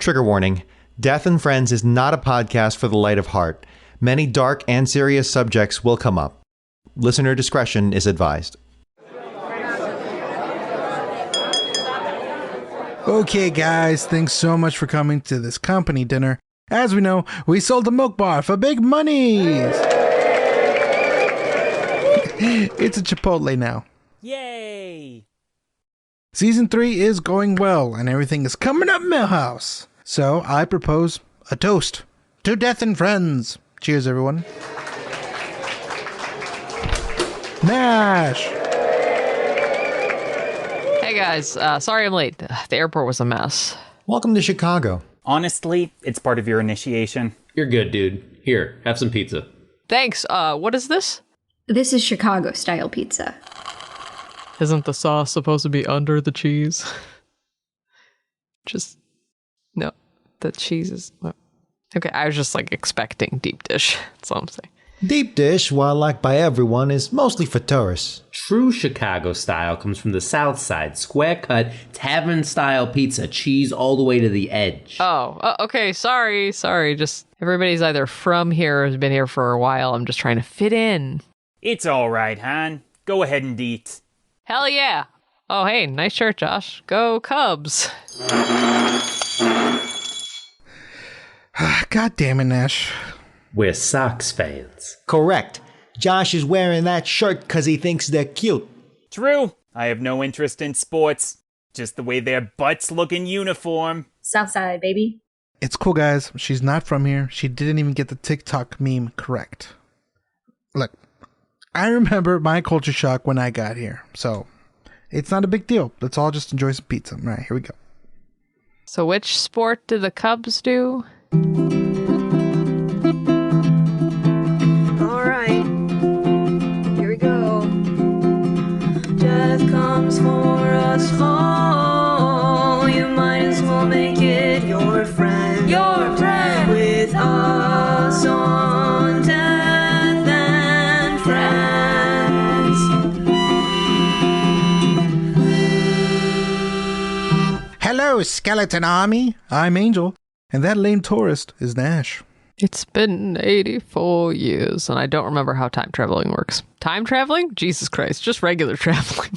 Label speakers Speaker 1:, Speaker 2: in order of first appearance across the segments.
Speaker 1: Trigger warning. Death and Friends is not a podcast for the light of heart. Many dark and serious subjects will come up. Listener discretion is advised.
Speaker 2: Okay, guys, thanks so much for coming to this company dinner. As we know, we sold the milk bar for big money. It's a Chipotle now.
Speaker 3: Yay!
Speaker 2: Season 3 is going well, and everything is coming up Millhouse. So I propose a toast to Death and Friends. Cheers, everyone. Nash!
Speaker 4: Hey guys, sorry I'm late. The airport was a mess.
Speaker 1: Welcome to Chicago.
Speaker 3: Honestly, it's part of your initiation.
Speaker 5: You're good, dude. Here, have some pizza.
Speaker 4: Thanks. What is this?
Speaker 6: This is Chicago-style pizza.
Speaker 4: Isn't the sauce supposed to be under the cheese? No, the cheese is... Okay, I was just expecting deep dish. That's all I'm saying.
Speaker 1: Deep dish, while liked by everyone, is mostly for tourists.
Speaker 5: True Chicago style comes from the South Side. Square cut, tavern style pizza, cheese all the way to the edge.
Speaker 4: Okay, sorry. Just everybody's either from here or has been here for a while. I'm just trying to fit in.
Speaker 3: It's all right, Han. Go ahead and eat.
Speaker 4: Hell yeah. Oh, hey, nice shirt, Josh. Go Cubs.
Speaker 2: God damn it, Nash.
Speaker 5: We're Sox fans.
Speaker 1: Correct. Josh is wearing that shirt because he thinks they're cute.
Speaker 3: True. I have no interest in sports. Just the way their butts look in uniform.
Speaker 6: Southside, baby.
Speaker 2: It's cool, guys. She's not from here. She didn't even get the TikTok meme correct. Look, I remember my culture shock when I got here, so it's not a big deal. Let's all just enjoy some pizza. All right, here we go.
Speaker 4: So which sport do the Cubs do?
Speaker 7: Alright, here we go. Death comes for us all. You might as well make it your friend. Your friend. With us on Death and Friends.
Speaker 2: Hello, Skeleton Army. I'm Angel, and that lame tourist is Nash.
Speaker 4: It's been 84 years, and I don't remember how time traveling works. Time traveling? Jesus Christ, just regular traveling.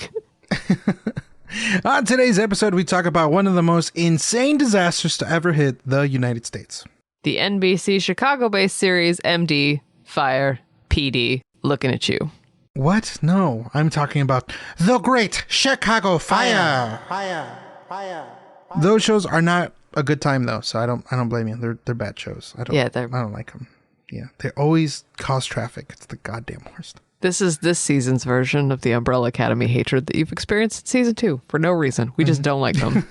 Speaker 2: On today's episode, we talk about one of the most insane disasters to ever hit the United States.
Speaker 4: The NBC Chicago-based series MD, Fire, PD, looking at you.
Speaker 2: What? No, I'm talking about The Great Chicago Fire. Those shows are not a good time though, so I don't blame you. They're bad shows. I don't like them. Yeah, they always cause traffic. It's the goddamn worst.
Speaker 4: This is this season's version of the Umbrella Academy hatred that you've experienced in season 2 for no reason. We just don't like them.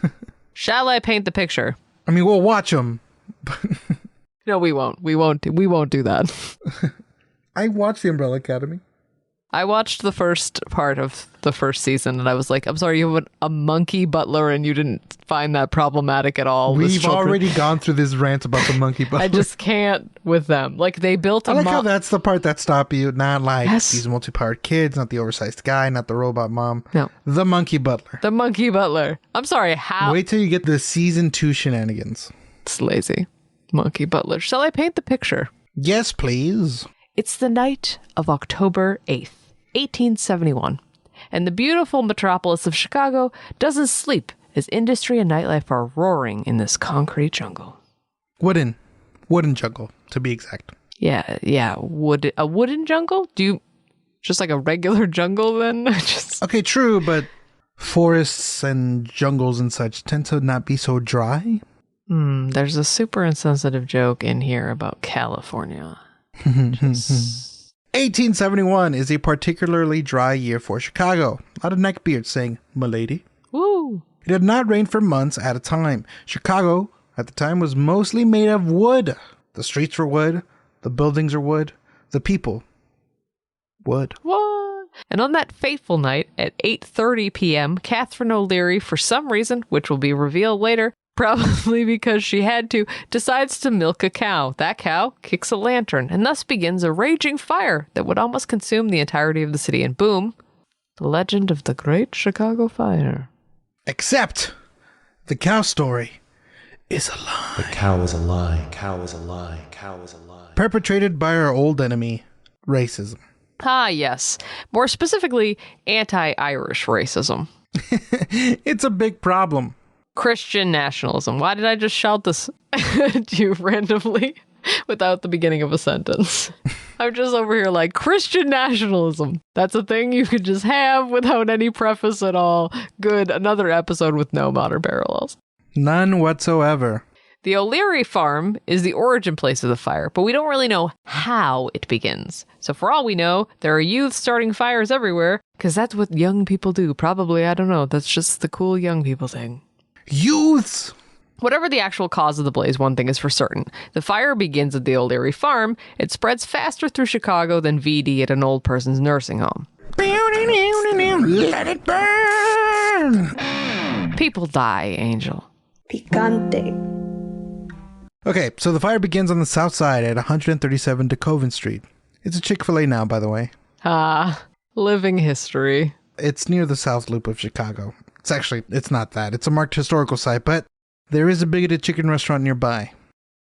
Speaker 4: Shall I paint the picture?
Speaker 2: I mean, we'll watch them.
Speaker 4: No, we won't. We won't do that.
Speaker 2: I watched the Umbrella Academy.
Speaker 4: I watched the first part of the first season and I was like, I'm sorry, you have a monkey butler and you didn't find that problematic at all.
Speaker 2: We've already gone through this rant about the monkey butler.
Speaker 4: I just can't with them. Like they built a
Speaker 2: I like how that's the part that stopped you. Not like
Speaker 4: Yes.
Speaker 2: these multi-powered kids, not the oversized guy, not the robot mom.
Speaker 4: No.
Speaker 2: The monkey butler.
Speaker 4: The monkey butler. I'm sorry, how?
Speaker 2: Wait till you get the season 2 shenanigans.
Speaker 4: It's lazy. Monkey butler. Shall I paint the picture?
Speaker 2: Yes, please.
Speaker 4: It's the night of October 8th, 1871, and the beautiful metropolis of Chicago doesn't sleep as industry and nightlife are roaring in this concrete jungle.
Speaker 2: Wooden jungle, to be exact.
Speaker 4: Yeah, a wooden jungle? Just like a regular jungle then?
Speaker 2: Okay, true, but forests and jungles and such tend to not be so dry.
Speaker 4: There's a super insensitive joke in here about California.
Speaker 2: 1871 is a particularly dry year for Chicago. A lot of neckbeards saying, "Milady."
Speaker 4: Woo!
Speaker 2: It had not rained for months at a time. Chicago, at the time, was mostly made of wood. The streets were wood. The buildings are wood. The people, wood.
Speaker 4: What? And on that fateful night at 8:30 p.m., Catherine O'Leary, for some reason, which will be revealed later, probably because she had to, decides to milk a cow. That cow kicks a lantern and thus begins a raging fire that would almost consume the entirety of the city. And boom, the legend of the Great Chicago Fire.
Speaker 2: Except the cow story is a lie.
Speaker 1: The cow is a lie. Cow is a lie. Cow is a lie.
Speaker 2: Perpetrated by our old enemy, racism.
Speaker 4: Ah, yes. More specifically, anti-Irish racism.
Speaker 2: It's a big problem.
Speaker 4: Christian nationalism. Why did I just shout this at you randomly without the beginning of a sentence? I'm just over here like, Christian nationalism. That's a thing you could just have without any preface at all. Good. Another episode with no modern parallels.
Speaker 2: None whatsoever.
Speaker 4: The O'Leary farm is the origin place of the fire, but we don't really know how it begins. So for all we know, there are youths starting fires everywhere, because that's what young people do. Probably, I don't know. That's just the cool young people thing.
Speaker 2: Youths!
Speaker 4: Whatever the actual cause of the blaze, one thing is for certain. The fire begins at the O'Leary farm. It spreads faster through Chicago than VD at an old person's nursing home.
Speaker 2: Let it burn!
Speaker 4: People die, Angel.
Speaker 7: Picante.
Speaker 2: Okay, so the fire begins on the south side at 137 DeKoven Street. It's a Chick-fil-A now, by the way.
Speaker 4: Ah, living history.
Speaker 2: It's near the South Loop of Chicago. It's not that. It's a marked historical site, but there is a bigoted chicken restaurant nearby.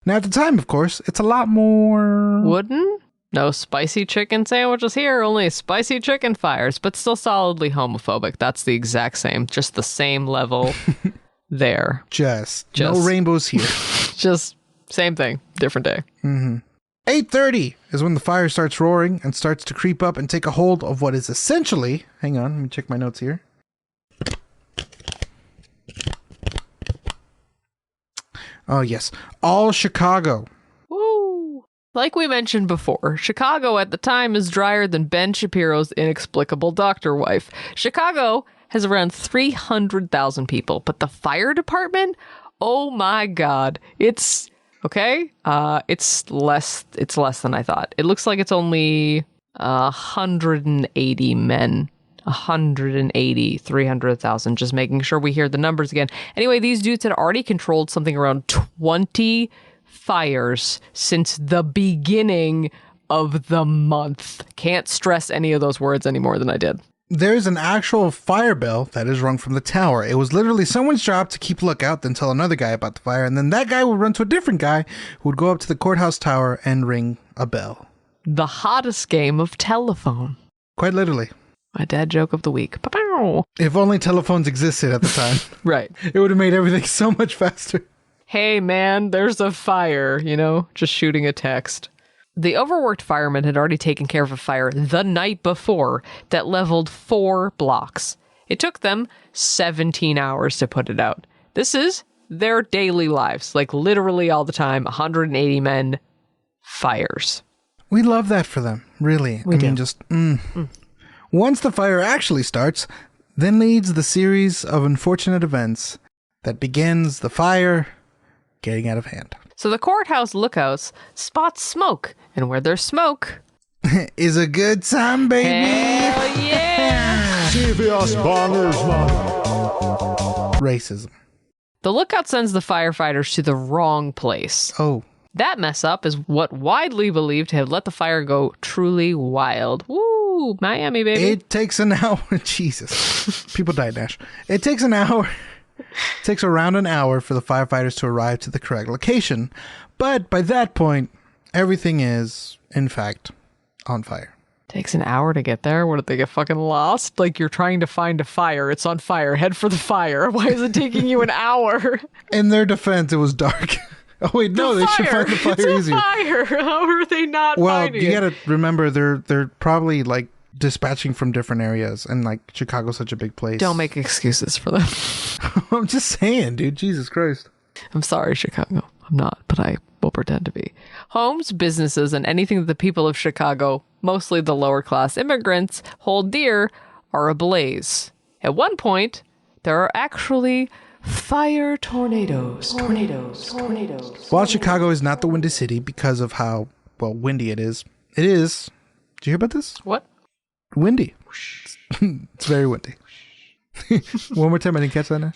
Speaker 2: Now, at the time, of course, it's a lot more...
Speaker 4: Wooden? No spicy chicken sandwiches here, only spicy chicken fires, but still solidly homophobic. That's the exact same, just the same level there.
Speaker 2: Just no rainbows here.
Speaker 4: Just same thing, different day.
Speaker 2: 8:30 is when the fire starts roaring and starts to creep up and take a hold of what is essentially... Hang on, let me check my notes here. Oh, yes. All Chicago.
Speaker 4: Woo! Like we mentioned before, Chicago at the time is drier than Ben Shapiro's inexplicable doctor wife. Chicago has around 300,000 people, but the fire department? Oh my God. It's less than I thought. It looks like it's only 180 men. 180, 300,000, just making sure we hear the numbers again. Anyway, these dudes had already controlled something around 20 fires since the beginning of the month. Can't stress any of those words any more than I did.
Speaker 2: There's an actual fire bell that is rung from the tower. It was literally someone's job to keep lookout, then tell another guy about the fire, and then that guy would run to a different guy who would go up to the courthouse tower and ring a bell.
Speaker 4: The hottest game of telephone.
Speaker 2: Quite literally.
Speaker 4: My dad joke of the week. Pow-pow.
Speaker 2: If only telephones existed at the time.
Speaker 4: Right.
Speaker 2: It would have made everything so much faster.
Speaker 4: Hey man, there's a fire, just shooting a text. The overworked firemen had already taken care of a fire the night before that leveled 4 blocks. It took them 17 hours to put it out. This is their daily lives, like literally all the time, 180 men, fires.
Speaker 2: We love that for them, really.
Speaker 4: We do.
Speaker 2: Once the fire actually starts, then leads the series of unfortunate events that begins the fire getting out of hand.
Speaker 4: So the courthouse lookouts spot smoke, and where there's smoke...
Speaker 2: is a good time, baby!
Speaker 4: Hell yeah!
Speaker 1: CBS Bongers,
Speaker 2: Racism.
Speaker 4: The lookout sends the firefighters to the wrong place.
Speaker 2: Oh.
Speaker 4: That mess up is what widely believed to have let the fire go truly wild. Woo! Miami, baby.
Speaker 2: It takes an hour. Jesus. People died, Nash. It takes an hour. It takes around an hour for the firefighters to arrive to the correct location. But by that point, everything is, in fact, on fire.
Speaker 4: Takes an hour to get there? What, did they get fucking lost? Like, you're trying to find a fire. It's on fire. Head for the fire. Why is it taking you an hour?
Speaker 2: In their defense, it was dark. Oh, wait, no, they should find the fire easier.
Speaker 4: It's a fire. How are they not finding it?
Speaker 2: Well, you gotta remember, they're probably, like, dispatching from different areas, and, like, Chicago's such a big place.
Speaker 4: Don't make excuses for them.
Speaker 2: I'm just saying, dude. Jesus Christ.
Speaker 4: I'm sorry, Chicago. I'm not, but I will pretend to be. Homes, businesses, and anything that the people of Chicago, mostly the lower class immigrants, hold dear are ablaze. At one point, there are actually fire tornadoes.
Speaker 2: While Chicago is not the windy city because of how, windy it is. Did you hear about this?
Speaker 4: What?
Speaker 2: Windy. It's very windy. One more time, I didn't catch that now.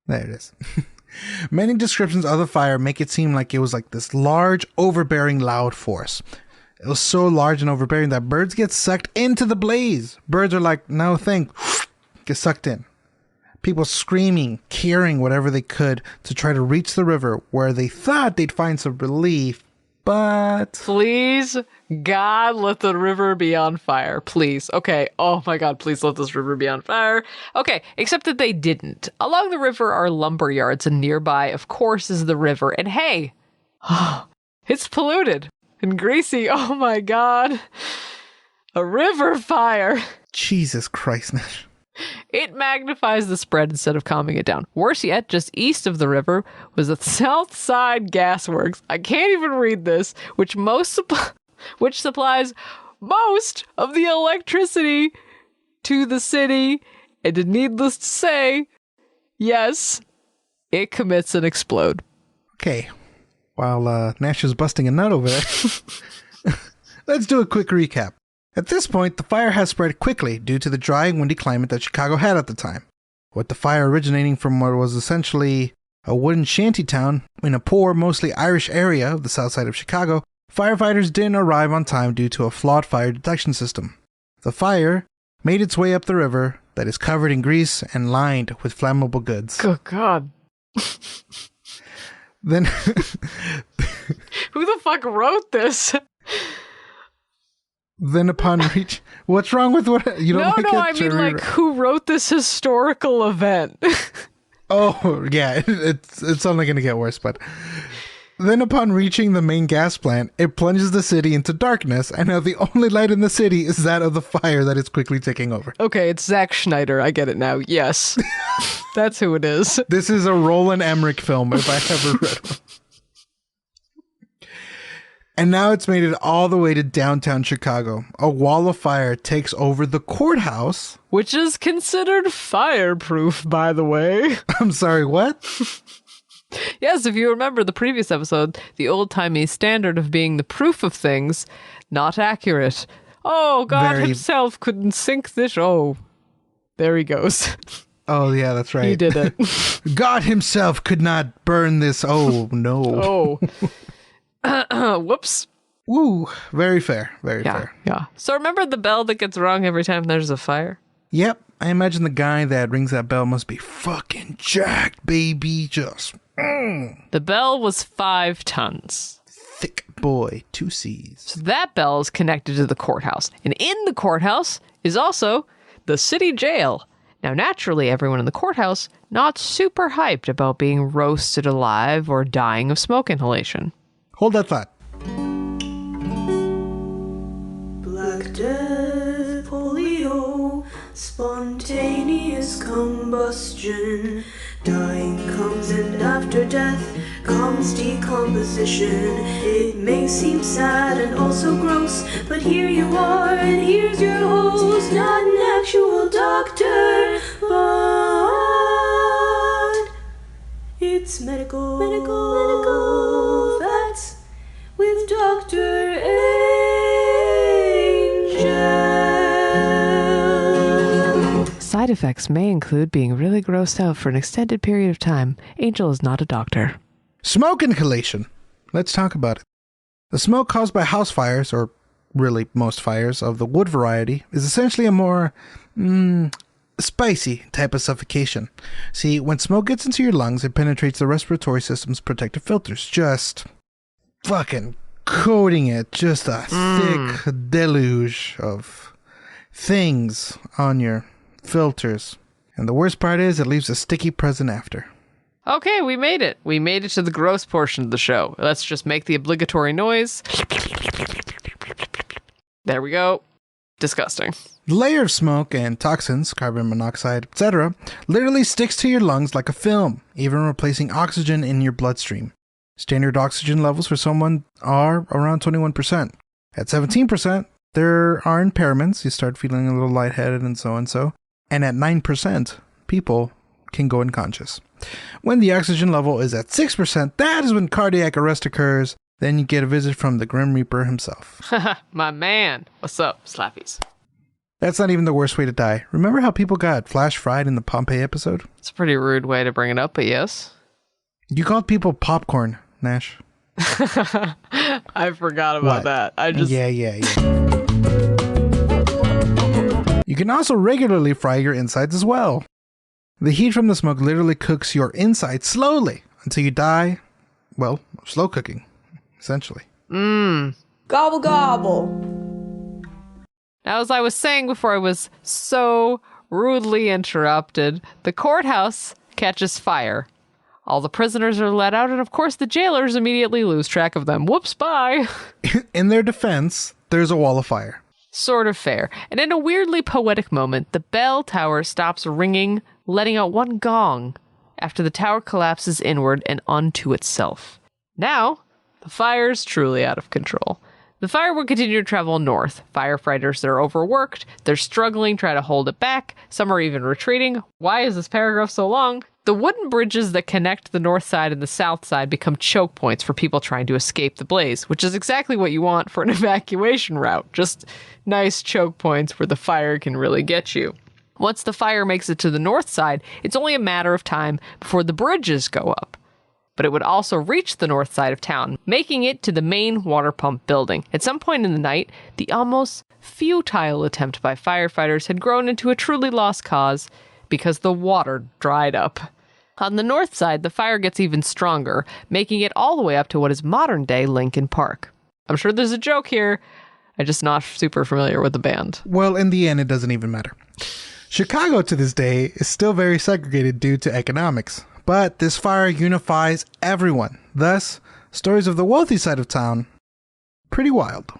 Speaker 2: There it is. Many descriptions of the fire make it seem like it was like this large, overbearing, loud force. It was so large and overbearing that birds get sucked into the blaze. Birds are like, no, get sucked in. People screaming, carrying whatever they could to try to reach the river where they thought they'd find some relief, but...
Speaker 4: Please, God, let the river be on fire. Please. Okay. Oh my God, please let this river be on fire. Okay, except that they didn't. Along the river are lumber yards, and nearby, of course, is the river. And hey, it's polluted and greasy. Oh my God. A river fire.
Speaker 2: Jesus Christ, Nash.
Speaker 4: It magnifies the spread instead of calming it down. Worse yet, just east of the river was the South Side Gasworks. I can't even read this, which supplies most of the electricity to the city. And needless to say, yes, it commits an explode.
Speaker 2: Okay, while Nash is busting a nut over there, let's do a quick recap. At this point, the fire has spread quickly due to the dry, windy climate that Chicago had at the time. With the fire originating from what was essentially a wooden shanty town in a poor, mostly Irish area of the south side of Chicago, firefighters didn't arrive on time due to a flawed fire detection system. The fire made its way up the river that is covered in grease and lined with flammable goods.
Speaker 4: Oh, God.
Speaker 2: Then...
Speaker 4: Who the fuck wrote this?
Speaker 2: Then upon reach... What's wrong with what... You don't like it?
Speaker 4: I mean, like, who wrote this historical event?
Speaker 2: Oh, yeah, it's only going to get worse, but... Then upon reaching the main gas plant, it plunges the city into darkness, and now the only light in the city is that of the fire that is quickly taking over.
Speaker 4: Okay, it's Zack Schneider. I get it now. Yes. That's who it is.
Speaker 2: This is a Roland Emmerich film, if I ever read one. And now it's made it all the way to downtown Chicago. A wall of fire takes over the courthouse.
Speaker 4: Which is considered fireproof, by the way.
Speaker 2: I'm sorry, what?
Speaker 4: Yes, if you remember the previous episode, the old-timey standard of being the proof of things, not accurate. Oh, God himself couldn't sink this. Oh, there he goes.
Speaker 2: Oh, yeah, that's right.
Speaker 4: He did it.
Speaker 2: God himself could not burn this. Oh, no.
Speaker 4: Oh. Whoops.
Speaker 2: Woo. Very fair. Very fair.
Speaker 4: Yeah. So remember the bell that gets rung every time there's a fire?
Speaker 2: Yep. I imagine the guy that rings that bell must be fucking jacked, baby. Just...
Speaker 4: The bell was 5 tons.
Speaker 2: Thick boy, 2 C's.
Speaker 4: So that bell is connected to the courthouse. And in the courthouse is also the city jail. Now, naturally, everyone in the courthouse not super hyped about being roasted alive or dying of smoke inhalation.
Speaker 2: Hold that thought.
Speaker 7: Black death, polio, spontaneous combustion. Dying comes, and after death comes decomposition. It may seem sad and also gross, but here you are, and here's your host, not an actual doctor, but it's medical facts with Dr. Angel.
Speaker 4: Side effects may include being really grossed out for an extended period of time. Angel is not a doctor.
Speaker 2: Smoke inhalation. Let's talk about it. The smoke caused by house fires, or really most fires of the wood variety, is essentially a more spicy type of suffocation. See, when smoke gets into your lungs, it penetrates the respiratory system's protective filters, just fucking coating it, just a thick deluge of things on your filters. And the worst part is it leaves a sticky present after.
Speaker 4: Okay, we made it. We made it to the gross portion of the show. Let's just make the obligatory noise. There we go. Disgusting.
Speaker 2: The layer of smoke and toxins, carbon monoxide, etc., literally sticks to your lungs like a film, even replacing oxygen in your bloodstream. Standard oxygen levels for someone are around 21%. At 17%, there are impairments. You start feeling a little lightheaded and so and so. And at 9%, people can go unconscious. When the oxygen level is at 6%, that is when cardiac arrest occurs. Then you get a visit from the Grim Reaper himself.
Speaker 4: My man. What's up, Slappies?
Speaker 2: That's not even the worst way to die. Remember how people got flash fried in the Pompeii episode?
Speaker 4: It's a pretty rude way to bring it up, but yes.
Speaker 2: You called people popcorn, Nash.
Speaker 4: I forgot about that.
Speaker 2: Yeah. You can also regularly fry your insides as well. The heat from the smoke literally cooks your inside slowly until you die. Well, slow cooking, essentially.
Speaker 7: Gobble gobble.
Speaker 4: Now, as I was saying before I was so rudely interrupted, the courthouse catches fire. All the prisoners are let out, and of course the jailers immediately lose track of them. Whoops, bye.
Speaker 2: In their defense, there's a wall of fire.
Speaker 4: Sort of fair. And in a weirdly poetic moment, the bell tower stops ringing, letting out one gong after the tower collapses inward and unto itself. Now, the fire's truly out of control. The fire will continue to travel north. Firefighters are overworked. They're struggling, trying to hold it back. Some are even retreating. Why is this paragraph so long? The wooden bridges that connect the north side and the south side become choke points for people trying to escape the blaze, which is exactly what you want for an evacuation route. Just nice choke points where the fire can really get you. Once the fire makes it to the north side, it's only a matter of time before the bridges go up. But it would also reach the north side of town, making it to the main water pump building. At some point in the night, the almost futile attempt by firefighters had grown into a truly lost cause because the water dried up. On the north side, the fire gets even stronger, making it all the way up to what is modern-day Lincoln Park. I'm sure there's a joke here. I'm just not super familiar with the band.
Speaker 2: Well, in the end, it doesn't even matter. Chicago to this day is still very segregated due to economics. But this fire unifies everyone. Thus, stories of the wealthy side of town, pretty wild.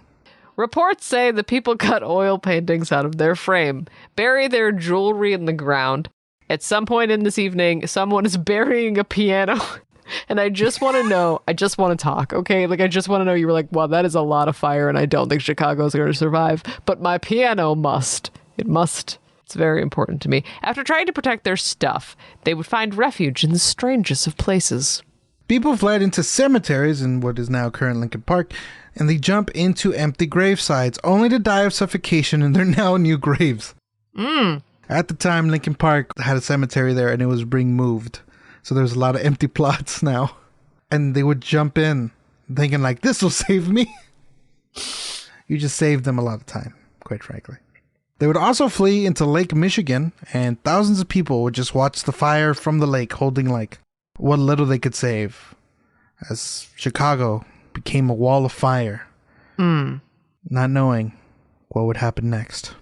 Speaker 4: Reports say the people cut oil paintings out of their frame, bury their jewelry in the ground. At some point in this evening, someone is burying a piano. And I just want to know, I just want to talk, okay? Like, I just want to know, you were like, wow, that is a lot of fire, and I don't think Chicago's going to survive. But my piano must. It must. It's very important to me. After trying to protect their stuff, they would find refuge in the strangest of places.
Speaker 2: People fled into cemeteries in what is now current Lincoln Park, and they jump into empty gravesites, only to die of suffocation in their now new graves. At the time, Lincoln Park had a cemetery there, and it was being moved. So there's a lot of empty plots now. And they would jump in, thinking like, this will save me. You just saved them a lot of time, quite frankly. They would also flee into Lake Michigan, and thousands of people would just watch the fire from the lake, holding like what little they could save, as Chicago became a wall of fire, not knowing what would happen next.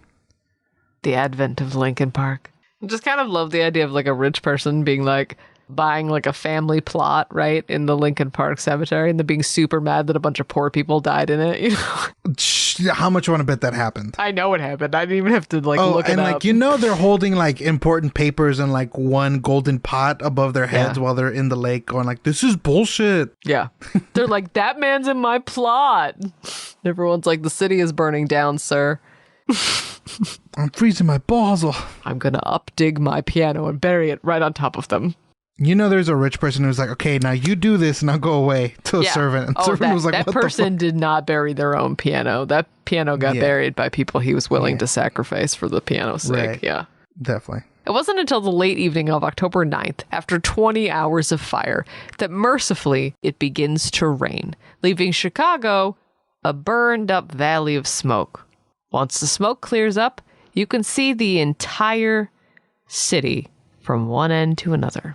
Speaker 4: The advent of Lincoln Park. I just kind of love the idea of like a rich person being like, buying like a family plot, right, in the Lincoln Park Cemetery, and then being super mad that a bunch of poor people died in it. You know?
Speaker 2: How much you want to bet that happened?
Speaker 4: I know it happened. I didn't even have to like look it
Speaker 2: and
Speaker 4: up.
Speaker 2: like, you know, they're holding like important papers in like one golden pot above their heads while they're in the lake, going like, "This is bullshit."
Speaker 4: Yeah, they're like, "That man's in my plot." Everyone's like, "The city is burning down, sir."
Speaker 2: I'm freezing my balls off.
Speaker 4: I'm gonna dig my piano and bury it right on top of them.
Speaker 2: You know, there's a rich person who's like, okay, now you do this and I'll go away to a servant. And servant was like,
Speaker 4: that
Speaker 2: what
Speaker 4: person did not bury their own piano. That piano got buried by people he was willing to sacrifice for the piano's sake.
Speaker 2: Right.
Speaker 4: Yeah.
Speaker 2: Definitely.
Speaker 4: It wasn't until the late evening of October 9th, after 20 hours of fire, that mercifully it begins to rain, leaving Chicago a burned up valley of smoke. Once the smoke clears up, you can see the entire city from one end to another.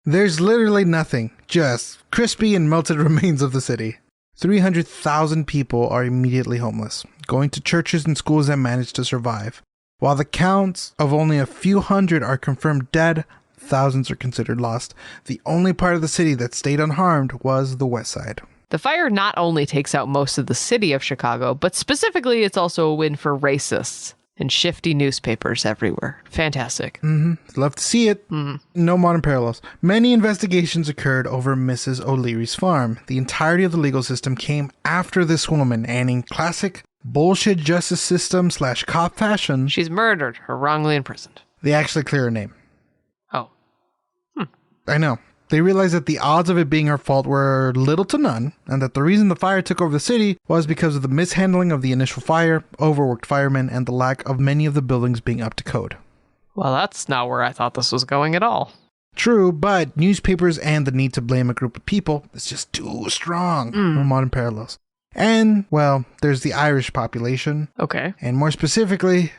Speaker 2: There's literally nothing, just crispy and melted remains of the city. 300,000 people are immediately homeless, going to churches and schools that manage to survive. While the counts of only a few hundred are confirmed dead, thousands are considered lost. The only part of the city that stayed unharmed was the west side.
Speaker 4: The fire not only takes out most of the city of Chicago, but specifically it's also a win for racists and shifty newspapers everywhere. Fantastic.
Speaker 2: Love to see it. No modern parallels. Many investigations occurred over Mrs. O'Leary's farm. The entirety of the legal system came after this woman, and in classic bullshit justice system / cop fashion,
Speaker 4: she's murdered or wrongly imprisoned.
Speaker 2: They actually clear her name.
Speaker 4: Oh.
Speaker 2: I know. They realized that the odds of it being her fault were little to none, and that the reason the fire took over the city was because of the mishandling of the initial fire, overworked firemen, and the lack of many of the buildings being up to code.
Speaker 4: Well, that's not where I thought this was going at all.
Speaker 2: True, but newspapers and the need to blame a group of people is just too strong for modern parallels. And, well, there's the Irish population.
Speaker 4: Okay.
Speaker 2: And more specifically,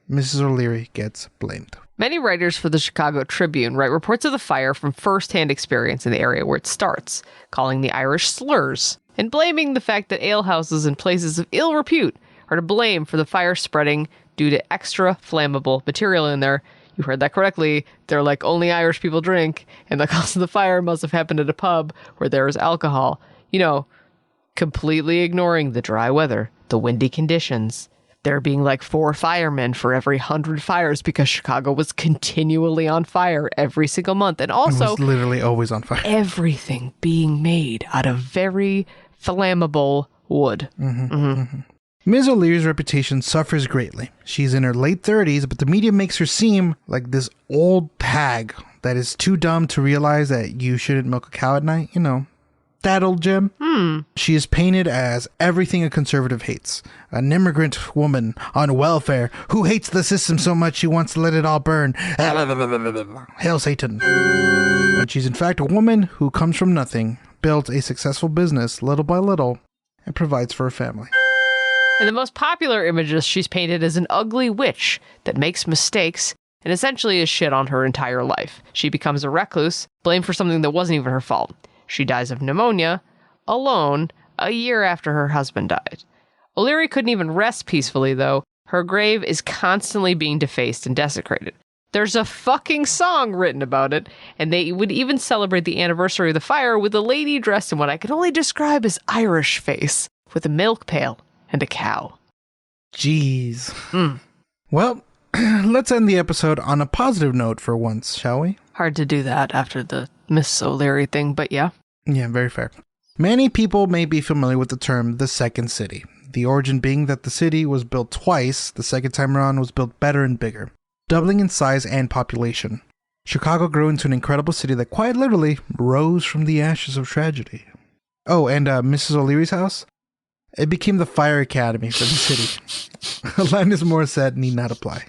Speaker 2: Mrs. O'Leary gets blamed.
Speaker 4: Many writers for the Chicago Tribune write reports of the fire from first-hand experience in the area where it starts, calling the Irish slurs, and blaming the fact that alehouses and places of ill repute are to blame for the fire spreading due to extra flammable material in there. You heard that correctly. They're like only Irish people drink, and the cause of the fire must have happened at a pub where there is alcohol. You know, completely ignoring the dry weather, the windy conditions, there being like 4 firemen for every 100 fires because Chicago was continually on fire every single month. And also,
Speaker 2: it was literally always on fire.
Speaker 4: Everything being made out of very flammable wood.
Speaker 2: Ms. O'Leary's reputation suffers greatly. She's in her late 30s, but the media makes her seem like this old hag that is too dumb to realize that you shouldn't milk a cow at night. You know, that old Jim. She is painted as everything a conservative hates. An immigrant woman on welfare who hates the system so much she wants to let it all burn. Hail Satan. But she's in fact a woman who comes from nothing, builds a successful business little by little, and provides for her family.
Speaker 4: In the most popular images, she's painted as an ugly witch that makes mistakes and essentially is shit on her entire life. She becomes a recluse, blamed for something that wasn't even her fault. She dies of pneumonia, alone, a year after her husband died. O'Leary couldn't even rest peacefully, though. Her grave is constantly being defaced and desecrated. There's a fucking song written about it, and they would even celebrate the anniversary of the fire with a lady dressed in what I could only describe as Irish face, with a milk pail and a cow.
Speaker 2: Jeez. Well, let's end the episode on a positive note for once, shall we?
Speaker 4: Hard to do that after the Miss O'Leary thing, but yeah.
Speaker 2: Yeah, very fair. Many people may be familiar with the term the Second City. The origin being that the city was built twice, the second time around was built better and bigger, doubling in size and population. Chicago grew into an incredible city that quite literally rose from the ashes of tragedy. Oh, and Mrs. O'Leary's house? It became the fire academy for the city. Alanis Morissette need not apply.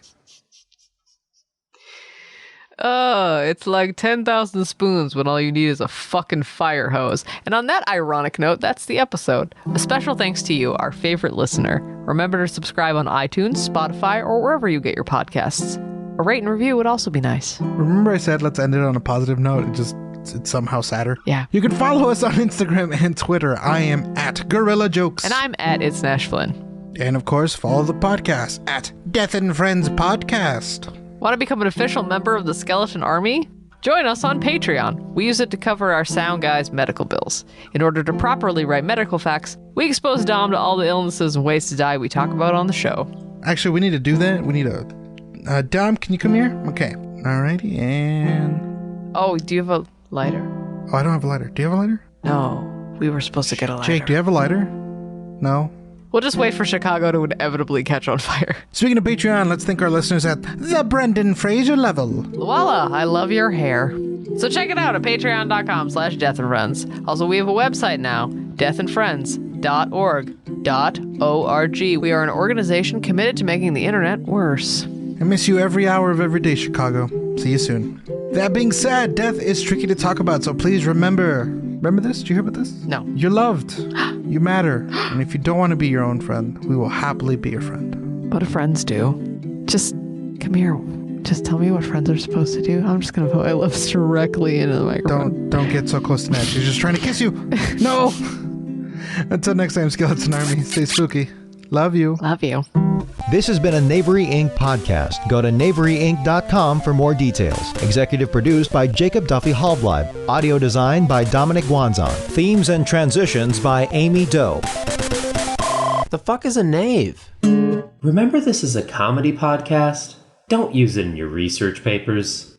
Speaker 4: It's like 10,000 spoons when all you need is a fucking fire hose. And on that ironic note, that's the episode. A special thanks to you, our favorite listener. Remember to subscribe on iTunes, Spotify, or wherever you get your podcasts. A rate and review would also be nice.
Speaker 2: Remember I said let's end it on a positive note? It's somehow sadder.
Speaker 4: Yeah.
Speaker 2: You can follow us on Instagram and Twitter. I am at Gorilla Jokes.
Speaker 4: And I'm at It's Nash Flynn.
Speaker 2: And of course, follow the podcast at Death and Friends Podcast.
Speaker 4: Want to become an official member of the Skeleton Army? Join us on Patreon. We use it to cover our sound guy's medical bills. In order to properly write medical facts, we expose Dom to all the illnesses and ways to die we talk about on the show.
Speaker 2: Actually, we need to do that. We need a... Dom, can you come here? Okay. Alrighty, and...
Speaker 4: Oh, do you have a lighter?
Speaker 2: Oh, I don't have a lighter. Do you have a lighter?
Speaker 4: No. We were supposed to get a lighter.
Speaker 2: Jake, do you have a lighter? No?
Speaker 4: We'll just wait for Chicago to inevitably catch on fire.
Speaker 2: Speaking of Patreon, let's thank our listeners at the Brendan Fraser level.
Speaker 4: Luella, I love your hair. So check it out at patreon.com/deathandfriends. Also, we have a website now, deathandfriends.org. We are an organization committed to making the internet worse.
Speaker 2: I miss you every hour of every day, Chicago. See you soon. That being said, death is tricky to talk about, so please remember this? Did you hear about this?
Speaker 4: No.
Speaker 2: You're loved. You matter. And if you don't want to be your own friend, we will happily be your friend.
Speaker 4: What do friends do? Just come here. Just tell me what friends are supposed to do. I'm just going to put my lips directly into the microphone.
Speaker 2: Don't get so close to Nat. She's just trying to kiss you. No. Until next time, Skeleton Army. Stay spooky. Love you.
Speaker 4: Love you.
Speaker 1: This has been a Knavery Inc. podcast. Go to knaveryinc.com for more details. Executive produced by Jacob Duffy Hallbleib. Audio design by Dominic Wanzon. Themes and transitions by Amy Doe.
Speaker 5: The fuck is a knave? Remember, this is a comedy podcast? Don't use it in your research papers.